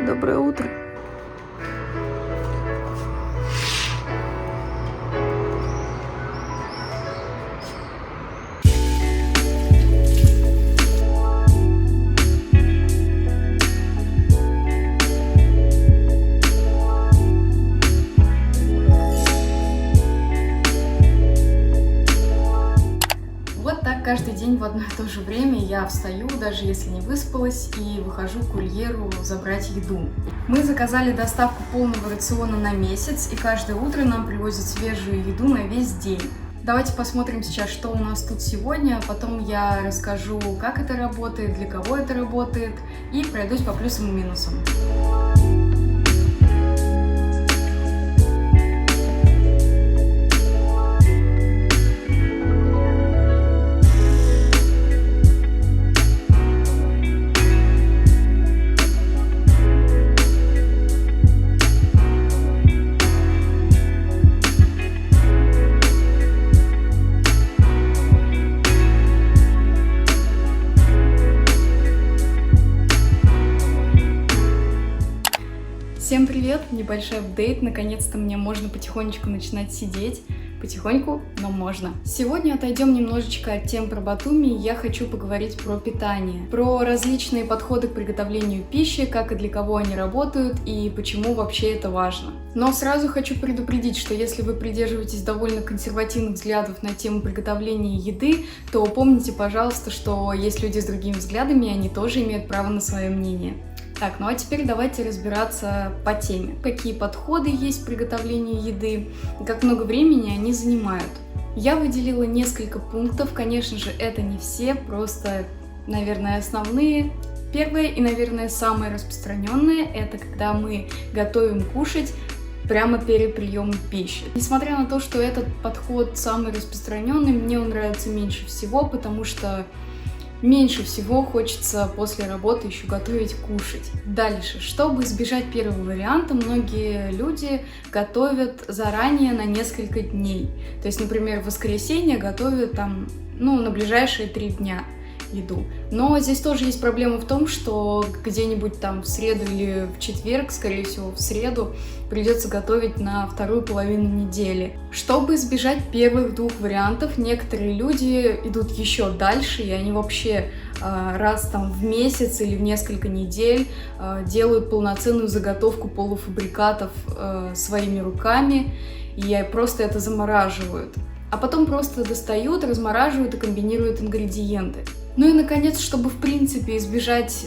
Доброе утро. Вот так каждый день в одно и то же время я встаю, даже если не выспалась, и выхожу к курьеру забрать еду. Мы заказали доставку полного рациона на месяц, и каждое утро нам привозят свежую еду на весь день. Давайте посмотрим сейчас, что у нас тут сегодня, потом я расскажу, как это работает, для кого это работает, и пройдусь по плюсам и минусам. Всем привет! Небольшой апдейт. Наконец-то мне можно потихонечку начинать сидеть. Потихоньку, но можно. Сегодня отойдем немножечко от тем про Батуми. Я хочу поговорить про питание. Про различные подходы к приготовлению пищи, как и для кого они работают и почему вообще это важно. Но сразу хочу предупредить, что если вы придерживаетесь довольно консервативных взглядов на тему приготовления еды, то помните, пожалуйста, что есть люди с другими взглядами, и они тоже имеют право на свое мнение. Так, ну а теперь давайте разбираться по теме. Какие подходы есть в приготовлении еды и как много времени они занимают. Я выделила несколько пунктов, конечно же, это не все, просто, наверное, основные. Первое и, наверное, самое распространенное – это когда мы готовим кушать прямо перед приемом пищи. Несмотря на то, что этот подход самый распространенный, мне он нравится меньше всего, потому что меньше всего хочется после работы еще готовить кушать. Дальше, чтобы избежать первого варианта, многие люди готовят заранее на несколько дней. То есть, например, в воскресенье готовят на ближайшие 3 дня еду. Но здесь тоже есть проблема в том, что где-нибудь в среду или в четверг, скорее всего в среду, придется готовить на вторую половину недели. Чтобы избежать первых 2 вариантов, некоторые люди идут еще дальше, и они вообще раз в месяц или в несколько недель делают полноценную заготовку полуфабрикатов своими руками, и просто это замораживают. А потом просто достают, размораживают и комбинируют ингредиенты. Ну и, наконец, чтобы, в принципе, избежать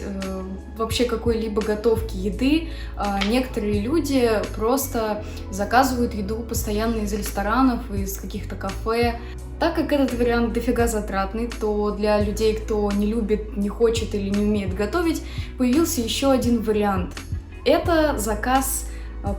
вообще какой-либо готовки еды, некоторые люди просто заказывают еду постоянно из ресторанов, из каких-то кафе. Так как этот вариант дофига затратный, то для людей, кто не любит, не хочет или не умеет готовить, появился еще один вариант. Это заказ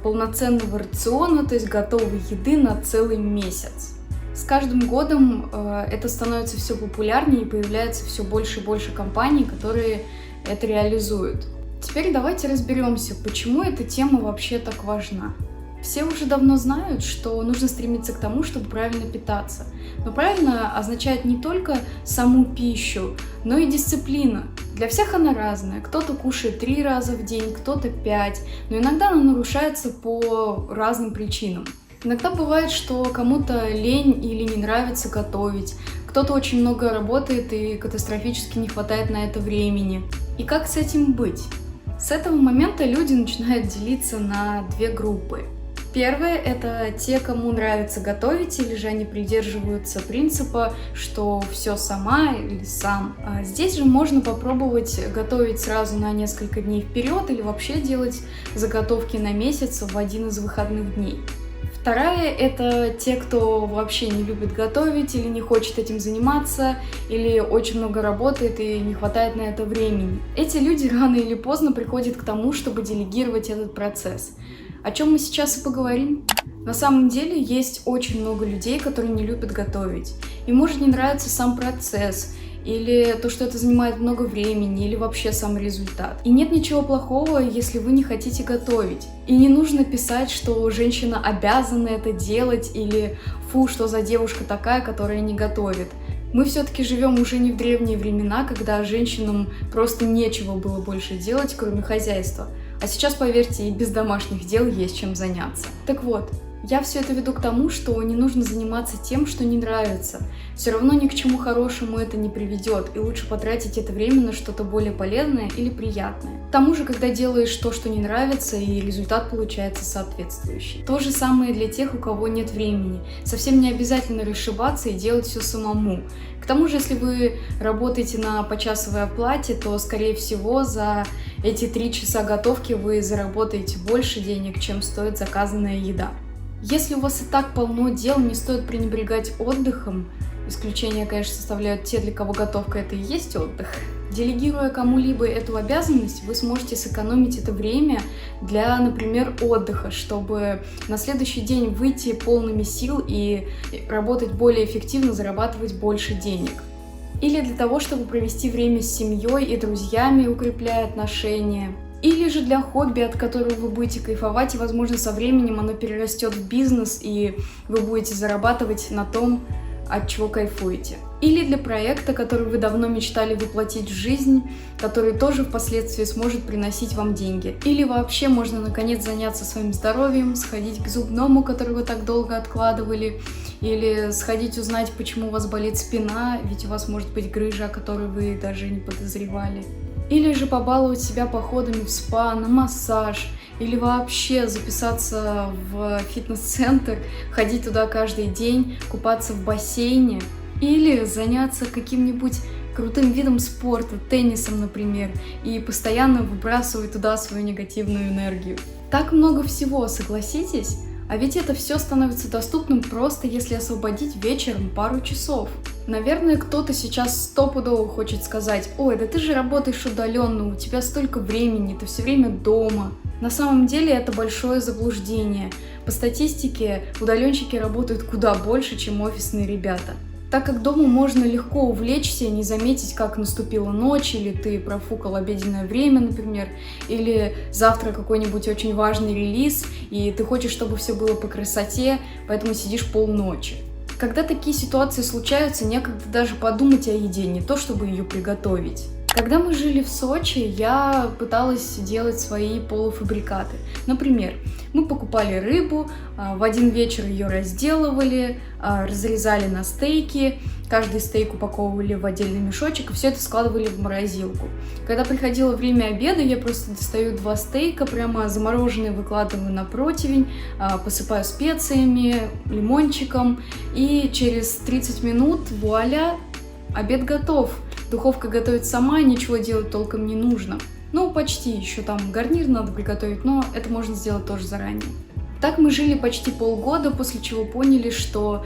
полноценного рациона, то есть готовой еды на целый месяц. С каждым годом это становится все популярнее и появляется все больше и больше компаний, которые это реализуют. Теперь давайте разберемся, почему эта тема вообще так важна. Все уже давно знают, что нужно стремиться к тому, чтобы правильно питаться. Но правильно означает не только саму пищу, но и дисциплина. Для всех она разная. Кто-то кушает 3 раза в день, кто-то 5, но иногда она нарушается по разным причинам. Иногда бывает, что кому-то лень или не нравится готовить, кто-то очень много работает и катастрофически не хватает на это времени. И как с этим быть? С этого момента люди начинают делиться на 2 группы. Первые – это те, кому нравится готовить, или же они придерживаются принципа, что все сама или сам. Здесь же можно попробовать готовить сразу на несколько дней вперед или вообще делать заготовки на месяц в один из выходных дней. Вторая – это те, кто вообще не любит готовить или не хочет этим заниматься, или очень много работает и не хватает на это времени. Эти люди рано или поздно приходят к тому, чтобы делегировать этот процесс. О чем мы сейчас и поговорим. На самом деле есть очень много людей, которые не любят готовить. Им может не нравиться сам процесс, или то, что это занимает много времени, или вообще сам результат. И нет ничего плохого, если вы не хотите готовить. И не нужно писать, что женщина обязана это делать, или «фу, что за девушка такая, которая не готовит». Мы все-таки живем уже не в древние времена, когда женщинам просто нечего было больше делать, кроме хозяйства. А сейчас, поверьте, и без домашних дел есть чем заняться. Так вот, я все это веду к тому, что не нужно заниматься тем, что не нравится. Все равно ни к чему хорошему это не приведет, и лучше потратить это время на что-то более полезное или приятное. К тому же, когда делаешь то, что не нравится, и результат получается соответствующий. То же самое для тех, у кого нет времени. Совсем не обязательно расшибаться и делать все самому. К тому же, если вы работаете на почасовой оплате, то, скорее всего, за эти 3 часа готовки вы заработаете больше денег, чем стоит заказанная еда. Если у вас и так полно дел, не стоит пренебрегать отдыхом. Исключение, конечно, составляют те, для кого готовка это и есть отдых. Делегируя кому-либо эту обязанность, вы сможете сэкономить это время для, например, отдыха, чтобы на следующий день выйти полными сил и работать более эффективно, зарабатывать больше денег. Или для того, чтобы провести время с семьей и друзьями, укрепляя отношения. Или же для хобби, от которого вы будете кайфовать, и, возможно, со временем оно перерастет в бизнес, и вы будете зарабатывать на том, от чего кайфуете. Или для проекта, который вы давно мечтали воплотить в жизнь, который тоже впоследствии сможет приносить вам деньги. Или вообще можно наконец заняться своим здоровьем, сходить к зубному, который вы так долго откладывали, или сходить узнать, почему у вас болит спина, ведь у вас может быть грыжа, о которой вы даже не подозревали. Или же побаловать себя походами в спа, на массаж, или вообще записаться в фитнес-центр, ходить туда каждый день, купаться в бассейне, или заняться каким-нибудь крутым видом спорта, теннисом, например, и постоянно выбрасывать туда свою негативную энергию. Так много всего, согласитесь? А ведь это все становится доступным просто если освободить вечером пару часов. Наверное, кто-то сейчас стопудово хочет сказать: «Ой, да ты же работаешь удаленно, у тебя столько времени, ты все время дома». На самом деле это большое заблуждение. По статистике, удаленщики работают куда больше, чем офисные ребята. Так как дома можно легко увлечься и не заметить, как наступила ночь, или ты профукал обеденное время, например, или завтра какой-нибудь очень важный релиз, и ты хочешь, чтобы все было по красоте, поэтому сидишь полночи. Когда такие ситуации случаются, некогда даже подумать о еде, не то чтобы ее приготовить. Когда мы жили в Сочи, я пыталась делать свои полуфабрикаты. Например, мы покупали рыбу, в один вечер ее разделывали, разрезали на стейки, каждый стейк упаковывали в отдельный мешочек и все это складывали в морозилку. Когда приходило время обеда, я просто достаю 2 стейка, прямо замороженные выкладываю на противень, посыпаю специями, лимончиком, и через 30 минут, вуаля, обед готов. Духовка готовит сама, ничего делать толком не нужно. Ну, почти, еще там гарнир надо приготовить, но это можно сделать тоже заранее. Так мы жили почти полгода, после чего поняли, что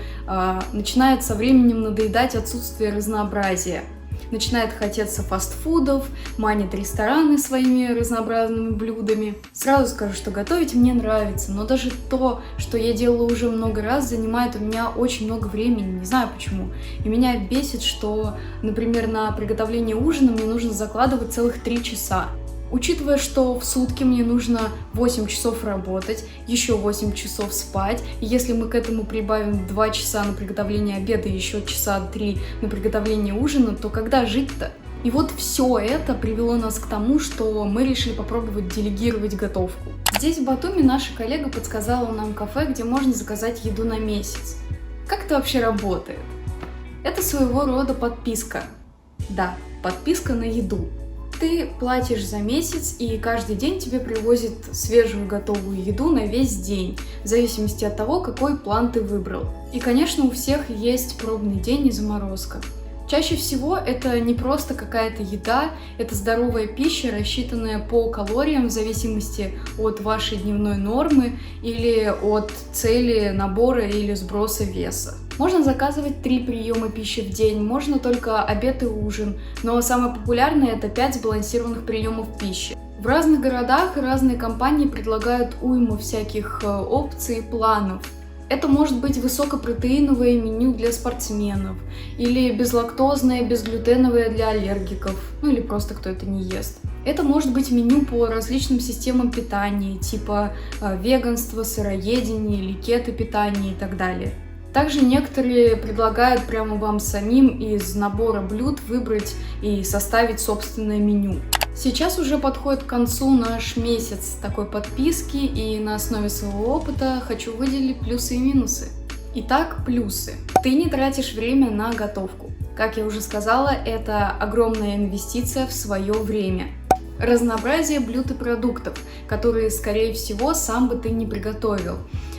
начинает со временем надоедать отсутствие разнообразия. Начинает хотеться фастфудов, манит рестораны своими разнообразными блюдами. Сразу скажу, что готовить мне нравится, но даже то, что я делала уже много раз, занимает у меня очень много времени, не знаю почему. И меня бесит, что, например, на приготовление ужина мне нужно закладывать целых 3 часа. Учитывая, что в сутки мне нужно 8 часов работать, еще 8 часов спать, и если мы к этому прибавим 2 часа на приготовление обеда и еще часа 3 на приготовление ужина, то когда жить-то? И вот все это привело нас к тому, что мы решили попробовать делегировать готовку. Здесь в Батуми наша коллега подсказала нам кафе, где можно заказать еду на месяц. Как это вообще работает? Это своего рода подписка. Да, подписка на еду. Ты платишь за месяц, и каждый день тебе привозят свежую готовую еду на весь день, в зависимости от того, какой план ты выбрал. И, конечно, у всех есть пробный день и заморозка. Чаще всего это не просто какая-то еда, это здоровая пища, рассчитанная по калориям в зависимости от вашей дневной нормы или от цели набора или сброса веса. Можно заказывать 3 приема пищи в день, можно только обед и ужин, но самое популярное это 5 сбалансированных приемов пищи. В разных городах разные компании предлагают уйму всяких опций и планов. Это может быть высокопротеиновое меню для спортсменов, или безлактозное, безглютеновое для аллергиков, ну или просто кто это не ест. Это может быть меню по различным системам питания, типа веганство, сыроедение или кето-питание и так далее. Также некоторые предлагают прямо вам самим из набора блюд выбрать и составить собственное меню. Сейчас уже подходит к концу наш месяц такой подписки, и на основе своего опыта хочу выделить плюсы и минусы. Итак, плюсы. Ты не тратишь время на готовку. Как я уже сказала, это огромная инвестиция в свое время. Разнообразие блюд и продуктов, которые, скорее всего, сам бы ты не приготовил.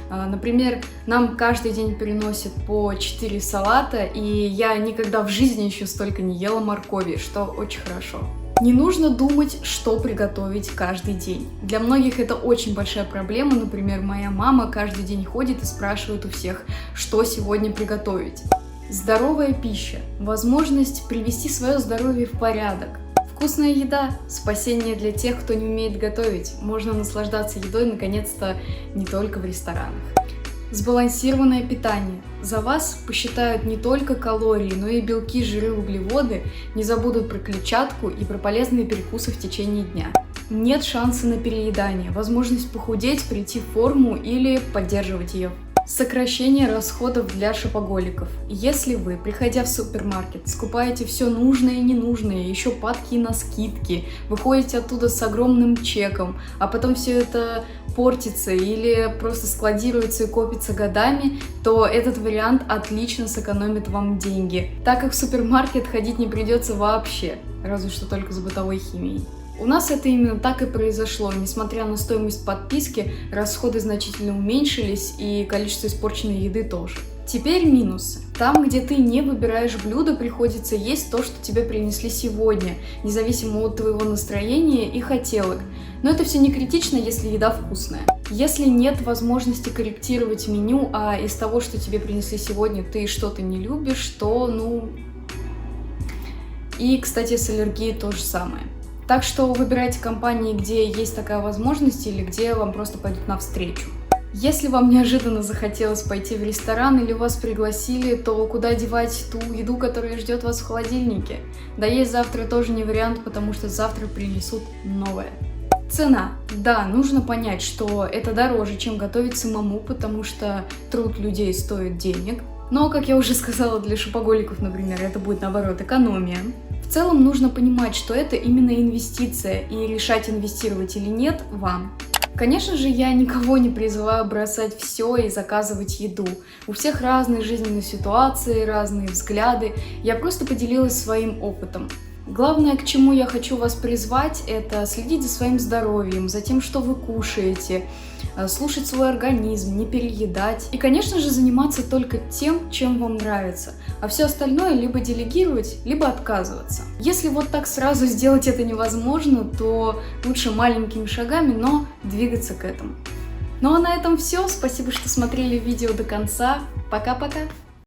Например, нам каждый день приносят по 4 салата, и я никогда в жизни еще столько не ела моркови, что очень хорошо. Не нужно думать, что приготовить каждый день. Для многих это очень большая проблема. Например, моя мама каждый день ходит и спрашивает у всех, что сегодня приготовить. Здоровая пища. Возможность привести свое здоровье в порядок. Вкусная еда – спасение для тех, кто не умеет готовить. Можно наслаждаться едой, наконец-то, не только в ресторанах. Сбалансированное питание. За вас посчитают не только калории, но и белки, жиры, углеводы, не забудут про клетчатку и про полезные перекусы в течение дня. Нет шанса на переедание, возможность похудеть, прийти в форму или поддерживать ее. Сокращение расходов для шопоголиков. Если вы, приходя в супермаркет, скупаете все нужное и ненужное, еще падки на скидки, выходите оттуда с огромным чеком, а потом все это портится или просто складируется и копится годами, то этот вариант отлично сэкономит вам деньги, так как в супермаркет ходить не придется вообще, разве что только за бытовой химией. У нас это именно так и произошло. Несмотря на стоимость подписки, расходы значительно уменьшились и количество испорченной еды тоже. Теперь минусы. Там, где ты не выбираешь блюдо, приходится есть то, что тебе принесли сегодня, независимо от твоего настроения и хотелок. Но это все не критично, если еда вкусная. Если нет возможности корректировать меню, а из того, что тебе принесли сегодня, ты что-то не любишь, то, И, кстати, с аллергией то же самое. Так что выбирайте компании, где есть такая возможность или где вам просто пойдут навстречу. Если вам неожиданно захотелось пойти в ресторан или вас пригласили, то куда девать ту еду, которая ждет вас в холодильнике? Да есть завтра тоже не вариант, потому что завтра принесут новое. Цена. Да, нужно понять, что это дороже, чем готовить самому, потому что труд людей стоит денег. Но, как я уже сказала, для шопоголиков, например, это будет наоборот экономия. В целом нужно понимать, что это именно инвестиция, и решать, инвестировать или нет, вам. Конечно же, я никого не призываю бросать все и заказывать еду. У всех разные жизненные ситуации, разные взгляды. Я просто поделилась своим опытом. Главное, к чему я хочу вас призвать, это следить за своим здоровьем, за тем, что вы кушаете, слушать свой организм, не переедать. И, конечно же, заниматься только тем, чем вам нравится. А все остальное либо делегировать, либо отказываться. Если вот так сразу сделать это невозможно, то лучше маленькими шагами, но двигаться к этому. Ну а на этом все. Спасибо, что смотрели видео до конца. Пока-пока!